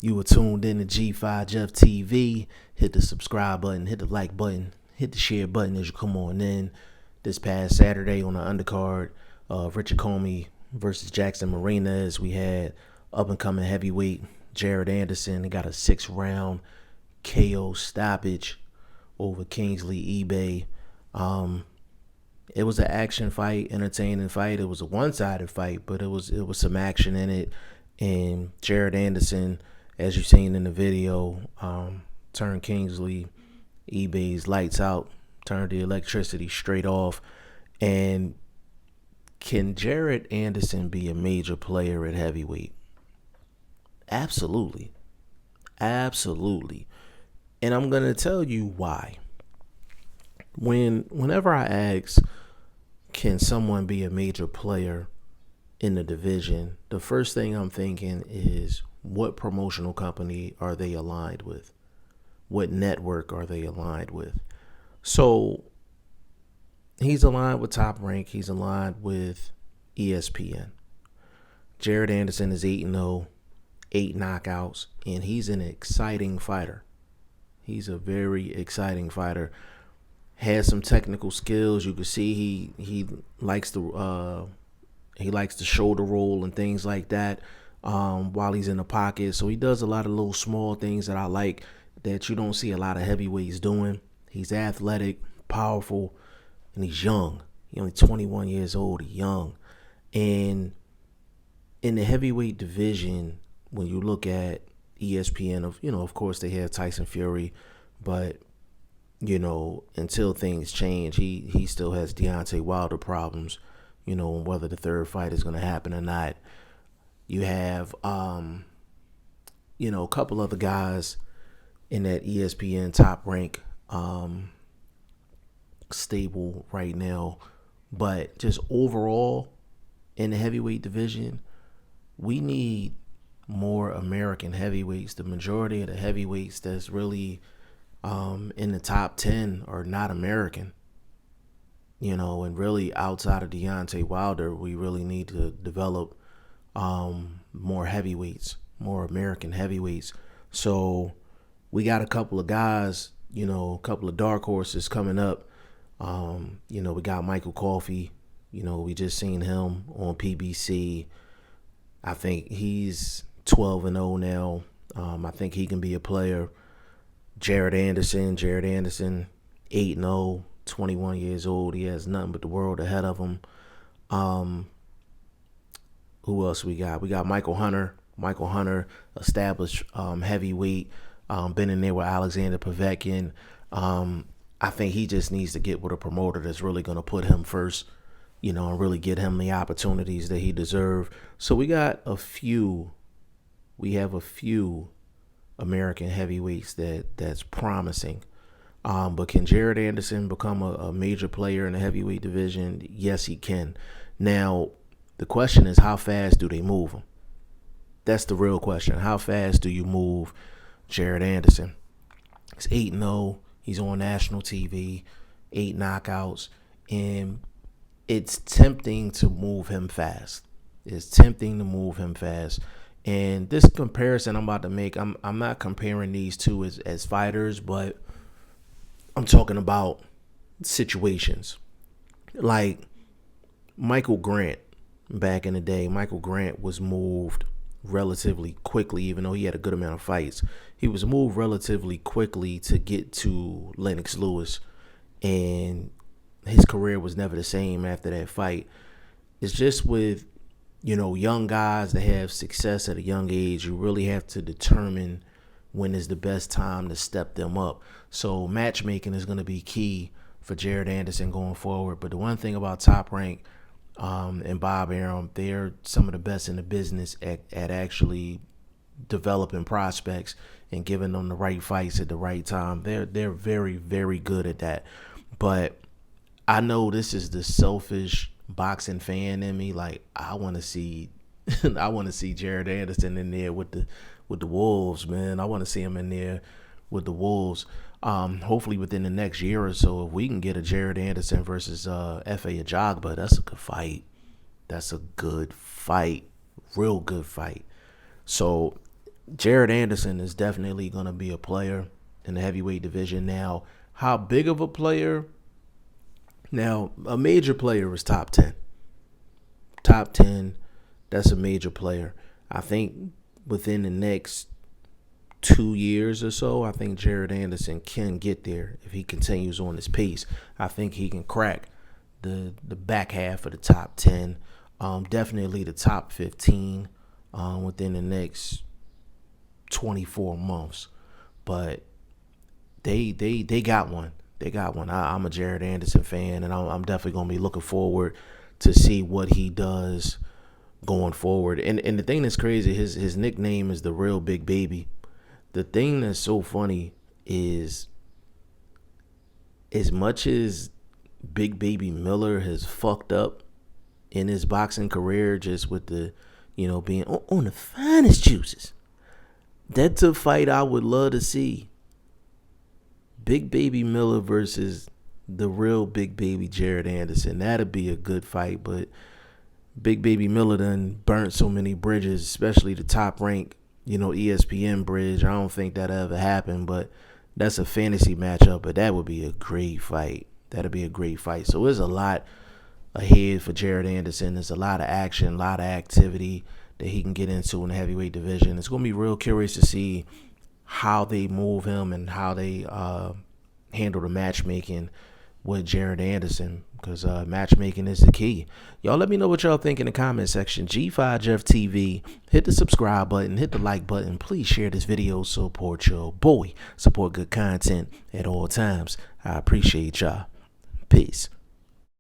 You were tuned in to G5 Jeff TV. Hit the subscribe button, hit the like button, hit the share button as you come on in. This past Saturday on the undercard of Richard Comey versus Jackson Marinas, we had up-and-coming heavyweight Jared Anderson. He got a 6-round KO stoppage over Kingsley Ibeh. It was an action fight, entertaining fight. It was a one-sided fight, but it was some action in it. And Jared Anderson, as you've seen in the video, turned Kingsley Ibeh's lights out, turned the electricity straight off. And can Jared Anderson be a major player at heavyweight? Absolutely. Absolutely. And I'm going to tell you why. Whenever I ask, can someone be a major player in the division, the first thing I'm thinking is, what promotional company are they aligned with? What network are they aligned with? So he's aligned with Top Rank. He's aligned with ESPN. Jared Anderson is 8-0, 8 knockouts, and he's an exciting fighter. He's a very exciting fighter. Has some technical skills. You can see he likes to shoulder roll and things like that while he's in the pocket. So he does a lot of little small things that I like that you don't see a lot of heavyweights doing. He's athletic, powerful, and he's young. He's only 21 years old. He's young. And in the heavyweight division, when you look at ESPN, of course they have Tyson Fury, but until things change, he still has Deontay Wilder problems, and whether the third fight is going to happen or not. You have, a couple other guys in that ESPN Top Rank stable right now. But just overall, in the heavyweight division, we need more American heavyweights. The majority of the heavyweights that's really in the top 10 are not American. And really outside of Deontay Wilder, we really need to develop more heavyweights, more American heavyweights. So we got a couple of guys, a couple of dark horses coming up. We got Michael Coffey. We just seen him on PBC. I think he's 12-0 now. I think he can be a player. Jared Anderson, 8-0, 21 years old. He has nothing but the world ahead of him. Who else we got? We got Michael Hunter. Michael Hunter, established heavyweight, been in there with Alexander Povetkin. I think he just needs to get with a promoter that's really going to put him first, and really get him the opportunities that he deserves. So we have a few American heavyweights that's promising. But can Jared Anderson become a major player in the heavyweight division? Yes, he can. Now, the question is, how fast do they move him? That's the real question. How fast do you move Jared Anderson? He's 8-0. He's on national TV, 8 knockouts, and it's tempting to move him fast. And this comparison I'm about to make, I'm not comparing these two as fighters, but I'm talking about situations. Like Michael Grant back in the day. Michael Grant was moved relatively quickly, even though he had a good amount of fights. He was moved relatively quickly to get to Lennox Lewis, and his career was never the same after that fight. It's just with young guys that have success at a young age, you really have to determine when is the best time to step them up. So matchmaking is going to be key for Jared Anderson going forward. But the one thing about Top Rank and Bob Arum, they're some of the best in the business at actually developing prospects and giving them the right fights at the right time. They're very, very good at that. But I know this is the selfish boxing fan in me. Like, I want to see Jared Anderson in there with the Wolves, man. I want to see him in there with the Wolves. Hopefully within the next year or so, if we can get a Jared Anderson versus F.A. Ajagba, that's a good fight. Real good fight. So Jared Anderson is definitely going to be a player in the heavyweight division. Now, how big of a player? Now, a major player is top 10. Top 10, that's a major player. I think within the next 2 years or so, I think Jared Anderson can get there if he continues on his pace. I think he can crack the back half of the top 10, definitely the top 15 within the next 24 months. But they got one. They got one. I'm a Jared Anderson fan, and I'm definitely going to be looking forward to see what he does going forward. And the thing that's crazy, his nickname is the Real Big Baby. The thing that's so funny is, as much as Big Baby Miller has fucked up in his boxing career, just with the, being on the finest juices, that's a fight I would love to see. Big Baby Miller versus the real Big Baby Jared Anderson. That'd be a good fight, but Big Baby Miller done burnt so many bridges, especially the top rank, ESPN bridge. I don't think that ever happened, but that's a fantasy matchup, but that would be a great fight. That'd be a great fight. So there's a lot ahead for Jared Anderson. There's a lot of action, a lot of activity that he can get into in the heavyweight division. It's going to be real curious to see how they move him and how they handle the matchmaking with Jared Anderson, because matchmaking is the key. Y'all let me know what y'all think in the comment section. G5 Jeff TV. Hit the subscribe button. Hit the like button. Please share this video. Support your boy. Support good content at all times. I appreciate y'all. Peace.